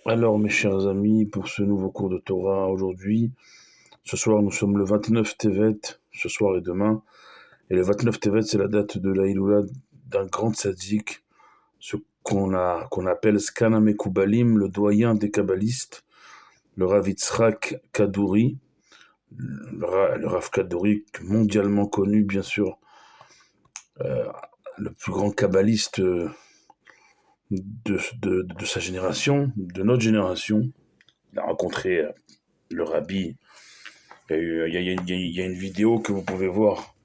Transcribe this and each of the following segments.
Alors, mes chers amis, pour ce nouveau cours de Torah aujourd'hui, ce soir nous sommes le 29 Tevet, ce soir et demain. Et le 29 Tevet, c'est la date de la Iloula d'un grand tzaddik, ce qu'on appelle Skana Mekoubalim, le doyen des kabbalistes, le Rav Yitzhak Kadouri, le Rav Kadouri, mondialement connu, bien sûr, euh, le plus grand kabbaliste de sa génération, de notre génération. Il a rencontré le rabbi. Il y a une vidéo que vous pouvez voir.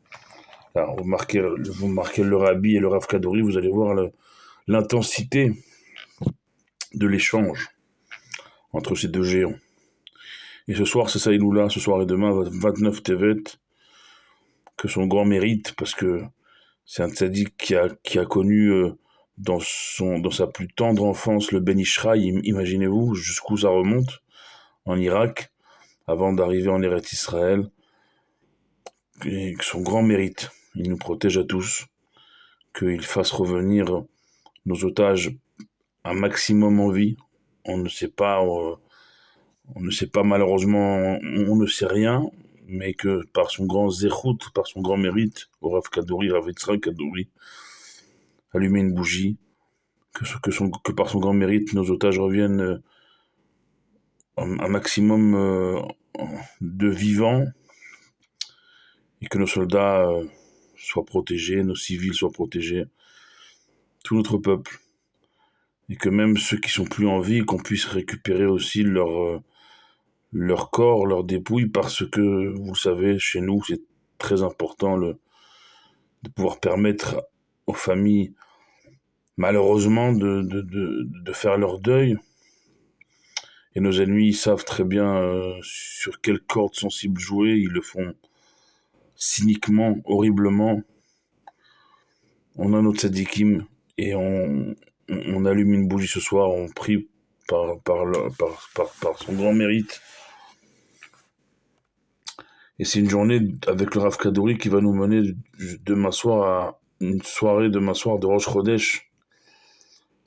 Alors, vous marquez le Rabbi et le Rav Kadori, vous allez voir l'intensité de l'échange entre ces deux géants. Et ce soir, c'est ça Iloula, ce soir et demain, 29 Tevet, que son grand mérite, parce que c'est un tzaddik qui a connu dans sa plus tendre enfance le Ben Ishraï, imaginez-vous jusqu'où ça remonte, en Irak, avant d'arriver en Eretz Israël, et son grand mérite. Il nous protège à tous, qu'il fasse revenir nos otages un maximum en vie. On ne sait pas, malheureusement, on ne sait rien, mais que par son grand zéchout, par son grand mérite, au Rav Kadouri, Rav Yitzhak Kadouri, allumer une bougie, que par son grand mérite, nos otages reviennent un maximum de vivants, et que nos soldats soient protégés, nos civils soient protégés, tout notre peuple. Et que même ceux qui sont plus en vie, qu'on puisse récupérer aussi leur corps, leurs dépouilles, parce que, vous le savez, chez nous, c'est très important de pouvoir permettre aux familles, malheureusement, de faire leur deuil. Et nos ennemis savent très bien sur quelle corde sensible jouer, ils le font cyniquement, horriblement. On a notre tzadikim et on allume une bougie ce soir, on prie par son grand mérite. Et c'est une journée avec le Rav Kadouri qui va nous mener demain soir à une soirée demain soir de Rosh Chodesh.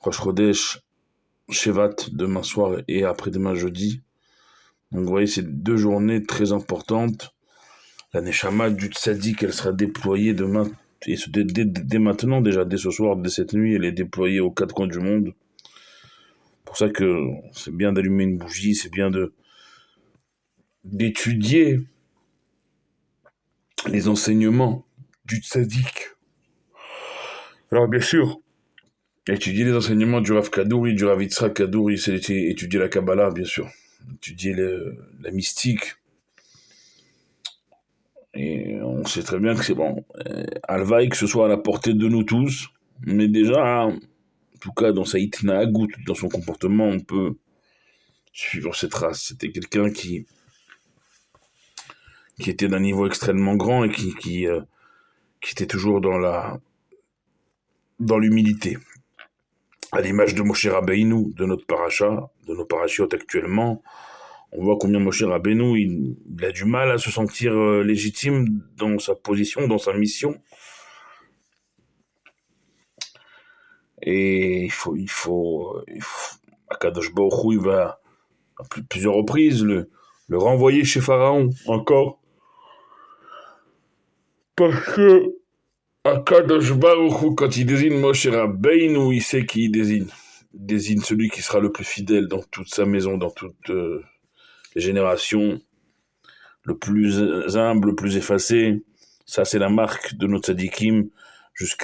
Rosh Chodesh, Shevat, demain soir et après-demain jeudi. Donc vous voyez, c'est deux journées très importantes. La Neshama du Tzadik, elle sera déployée demain, et dès maintenant déjà, dès ce soir, dès cette nuit, elle est déployée aux quatre coins du monde. C'est pour ça que c'est bien d'allumer une bougie, c'est bien d'étudier les enseignements du Tzadik. Alors bien sûr, étudier les enseignements du Rav Kadouri, du Rav Yitzhak Kadouri, c'est étudier la Kabbalah, bien sûr. Étudier la mystique. Et on sait très bien que c'est bon. Alvaï, que ce soit à la portée de nous tous, mais déjà, en tout cas, dans sa hitnahagout, dans son comportement, on peut suivre ses traces. C'était quelqu'un qui était d'un niveau extrêmement grand et qui était toujours dans l'humilité. À l'image de Moshe Rabbeinu, de notre paracha, de nos parachiotes actuellement, on voit combien Moshe Rabbeinu, il a du mal à se sentir légitime dans sa position, dans sa mission. Et Akadosh Baruch Hu, il va à plusieurs reprises le renvoyer chez Pharaon encore. Parce que Akadosh Baruch Hu, quand il désigne Moshe Rabbeinu, il sait qui il désigne. Il désigne celui qui sera le plus fidèle dans toute sa maison, dans toutes les générations, le plus humble, le plus effacé. Ça, c'est la marque de notre tzadikim.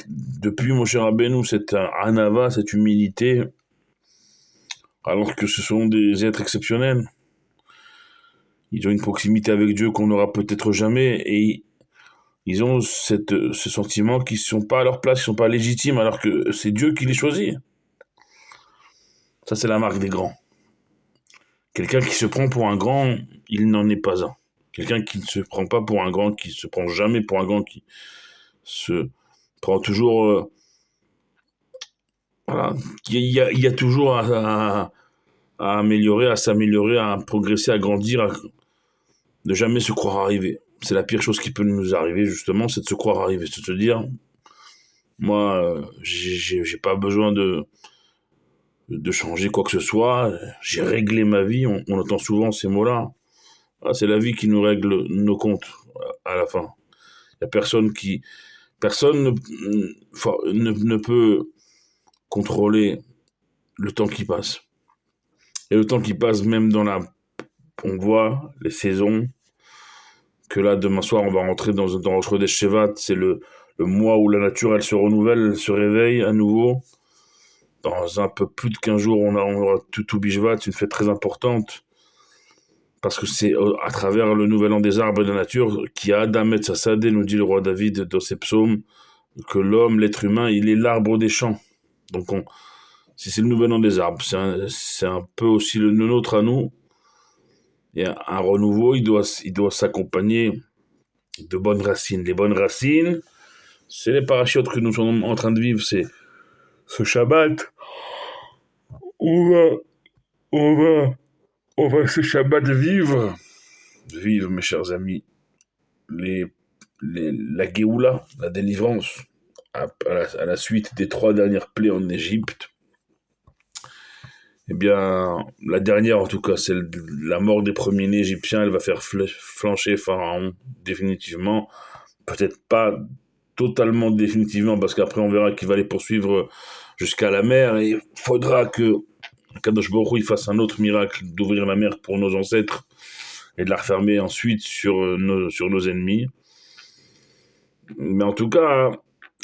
Depuis Moshe Rabbeinu, cette anava, cette humilité, alors que ce sont des êtres exceptionnels. Ils ont une proximité avec Dieu qu'on n'aura peut-être jamais, et ils ont ce sentiment qu'ils ne sont pas à leur place, ils ne sont pas légitimes, alors que c'est Dieu qui les choisit. Ça, c'est la marque des grands. Quelqu'un qui se prend pour un grand, il n'en est pas un. Quelqu'un qui ne se prend pas pour un grand, qui ne se prend jamais pour un grand, qui se prend toujours... voilà. Il y a toujours à améliorer, à s'améliorer, à progresser, à grandir, de jamais se croire arrivé. C'est la pire chose qui peut nous arriver, justement, c'est de se croire arrivé, c'est de se dire, moi, j'ai pas besoin de changer quoi que ce soit. J'ai réglé ma vie. On entend souvent ces mots-là. Ah, c'est la vie qui nous règle nos comptes à la fin. Il y a personne ne peut contrôler le temps qui passe. Et le temps qui passe même on voit les saisons, que là, demain soir, on va rentrer dans Rosh Chodesh Shevat, c'est le mois où la nature, elle se renouvelle, elle se réveille à nouveau. Dans un peu plus de 15 jours, on aura tout Bishvat, c'est une fête très importante, parce que c'est à travers le nouvel an des arbres et de la nature, qui a Adam et Tzasadeh, nous dit le roi David dans ses psaumes, que l'homme, l'être humain, il est l'arbre des champs. Donc, c'est le nouvel an des arbres. C'est un peu aussi le nôtre à nous. Et un renouveau, il doit s'accompagner de bonnes racines. Les bonnes racines, c'est les parachutes que nous sommes en train de vivre. C'est ce Shabbat. On va ce Shabbat vivre, mes chers amis, la Géoula, la délivrance, à la suite des 3 dernières plaies en Égypte. Eh bien, la dernière en tout cas, c'est la mort des premiers-nés égyptiens. Elle va faire flancher Pharaon définitivement. Peut-être pas totalement définitivement, parce qu'après on verra qu'il va les poursuivre jusqu'à la mer. Et il faudra que Kadosh Baruch Hu fasse un autre miracle d'ouvrir la mer pour nos ancêtres et de la refermer ensuite sur nos ennemis. Mais en tout cas,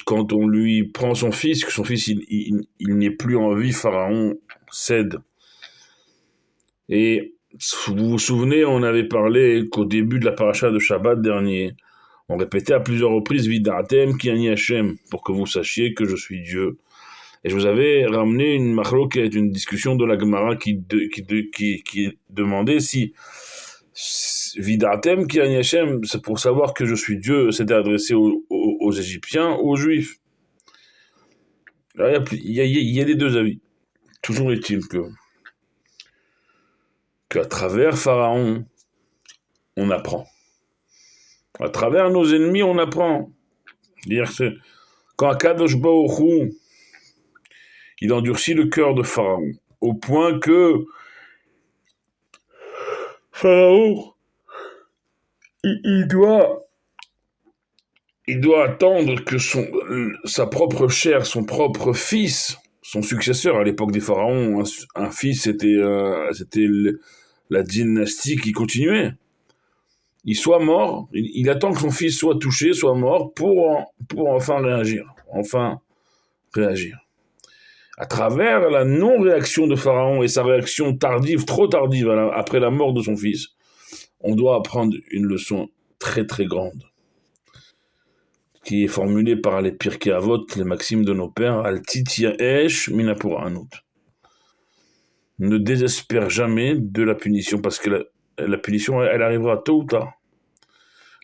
quand on lui prend son fils, que son fils il n'est plus en vie, Pharaon cède. Et vous vous souvenez, on avait parlé qu'au début de la paracha de Shabbat dernier, on répétait à plusieurs reprises Vid'atem ki ani Hashem, pour que vous sachiez que je suis Dieu. Et je vous avais ramené une machloket, une discussion de la Gemara qui demandait si Vid'atem ki ani Hashem, c'est pour savoir que je suis Dieu, c'était adressé aux Égyptiens ou aux Juifs. Alors, il y a les deux avis. Toujours est-il qu'à travers Pharaon, on apprend. À travers nos ennemis, on apprend. C'est-à-dire que quand Akadosh Baruch Hu, il endurcit le cœur de Pharaon, au point que Pharaon, il doit attendre que sa propre chair, son propre fils, son successeur à l'époque des pharaons, un fils, c'était la dynastie qui continuait. Il soit mort, il attend que son fils soit touché, soit mort, pour enfin réagir. À travers la non-réaction de Pharaon et sa réaction tardive, trop tardive après la mort de son fils, on doit apprendre une leçon très très grande, qui est formulée par les Pirkei Avot, les maximes de nos pères, Al titia esh minapur anut. Ne désespère jamais de la punition, parce que la punition, elle arrivera tôt ou tard.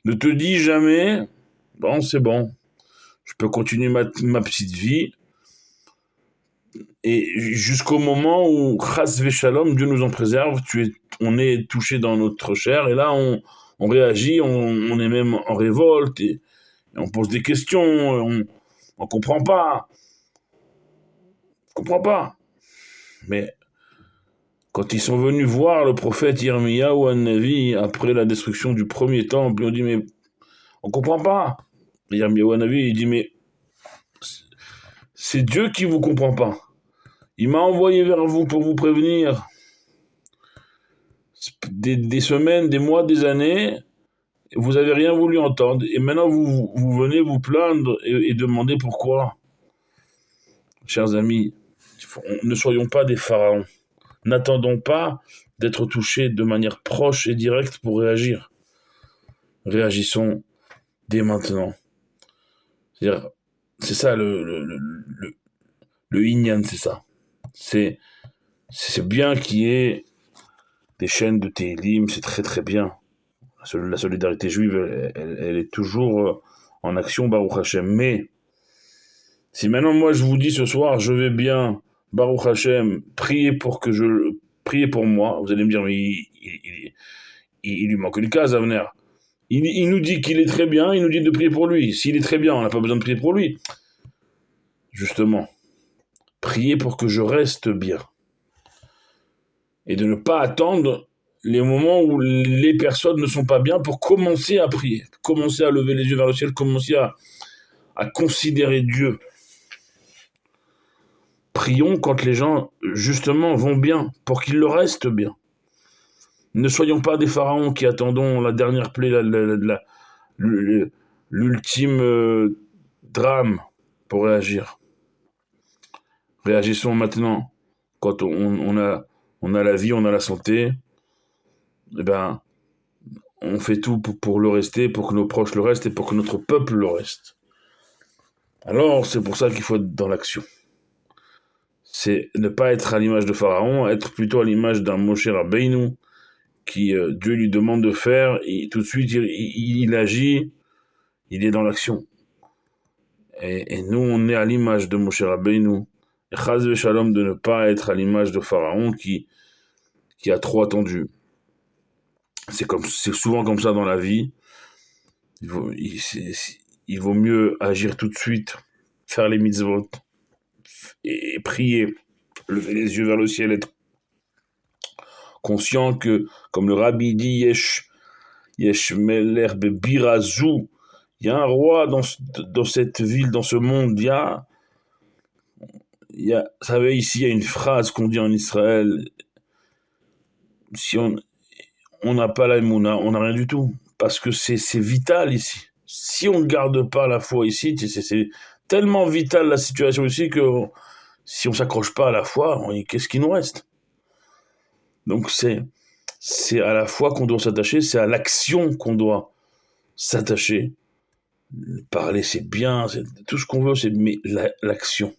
Ne te dis jamais, bon, c'est bon, je peux continuer ma petite vie, et jusqu'au moment où, chas v'shalom, Dieu nous en préserve, on est touché dans notre chair, et là, on réagit, on est même en révolte, et on pose des questions, on comprend pas. Mais quand ils sont venus voir le prophète Yirmiyahu Navi après la destruction du premier temple, ils ont dit, mais on comprend pas. Yirmiyahu Navi, il dit, mais c'est Dieu qui vous comprend pas. Il m'a envoyé vers vous pour vous prévenir. Des semaines, des mois, des années, vous avez rien voulu entendre, et maintenant vous venez vous plaindre et demander pourquoi. Chers amis, ne soyons pas des pharaons. N'attendons pas d'être touchés de manière proche et directe pour réagir. Réagissons dès maintenant. C'est-à-dire, c'est ça le Inyan, c'est ça. C'est bien qu'il y ait des chaînes de Tehillim, c'est très très bien. La solidarité juive, elle est toujours en action, Baruch Hashem. Mais si maintenant moi je vous dis ce soir, je vais bien, Baruch Hashem, priez pour moi, vous allez me dire, mais il lui manque une case, Avner. Il nous dit qu'il est très bien, il nous dit de prier pour lui. S'il est très bien, on n'a pas besoin de prier pour lui. Justement, prier pour que je reste bien. Et de ne pas attendre les moments où les personnes ne sont pas bien pour commencer à prier, commencer à lever les yeux vers le ciel, commencer à considérer Dieu. Prions quand les gens, justement, vont bien, pour qu'ils le restent bien. Ne soyons pas des pharaons qui attendons la dernière plaie, l'ultime drame pour réagir. Réagissons maintenant. Quand on a la vie, on a la santé, eh ben, on fait tout pour le rester, pour que nos proches le restent et pour que notre peuple le reste. Alors, c'est pour ça qu'il faut être dans l'action. C'est ne pas être à l'image de Pharaon, être plutôt à l'image d'un Moshe Rabbeinu, qui Dieu lui demande de faire, et tout de suite il agit, il est dans l'action. Et nous, on est à l'image de Moshe Rabbeinu. Et Chaz v'Shalom de ne pas être à l'image de Pharaon qui a trop attendu. C'est souvent comme ça dans la vie. Il vaut mieux agir tout de suite, faire les mitzvot et prier, lever les yeux vers le ciel, être conscient que, comme le rabbi dit, Yesh Meler Birazou, il y a un roi dans cette ville, dans ce monde. Vous savez, ici, il y a une phrase qu'on dit en Israël. Si on n'a pas la mouna, on n'a rien du tout. Parce que c'est vital ici. Si on ne garde pas la foi ici, c'est tellement vital la situation ici que si on ne s'accroche pas à la foi, qu'est-ce qui nous reste? Donc c'est à la foi qu'on doit s'attacher, c'est à l'action qu'on doit s'attacher. Parler, c'est bien, c'est tout ce qu'on veut, mais l'action.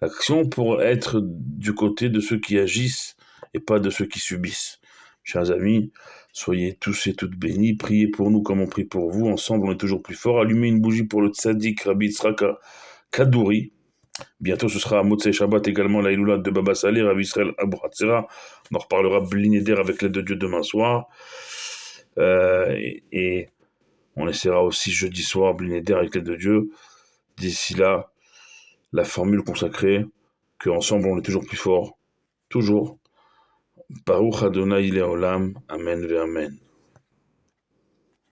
L'action pour être du côté de ceux qui agissent et pas de ceux qui subissent. Chers amis, soyez tous et toutes bénis, priez pour nous comme on prie pour vous, ensemble on est toujours plus fort. Allumez une bougie pour le tzaddik Rabbi Yitzhak Kadouri. Bientôt ce sera à Motzei Shabbat également la Iloula de Baba Saleh, Rabbi Israël Abou Hatzera. On en reparlera Blinéder avec l'aide de Dieu demain soir. Et on essaiera aussi jeudi soir Blinéder avec l'aide de Dieu. D'ici là, la formule consacrée, qu'ensemble on est toujours plus fort. Toujours. Baruch Adonai Leolam. Amen ve Amen.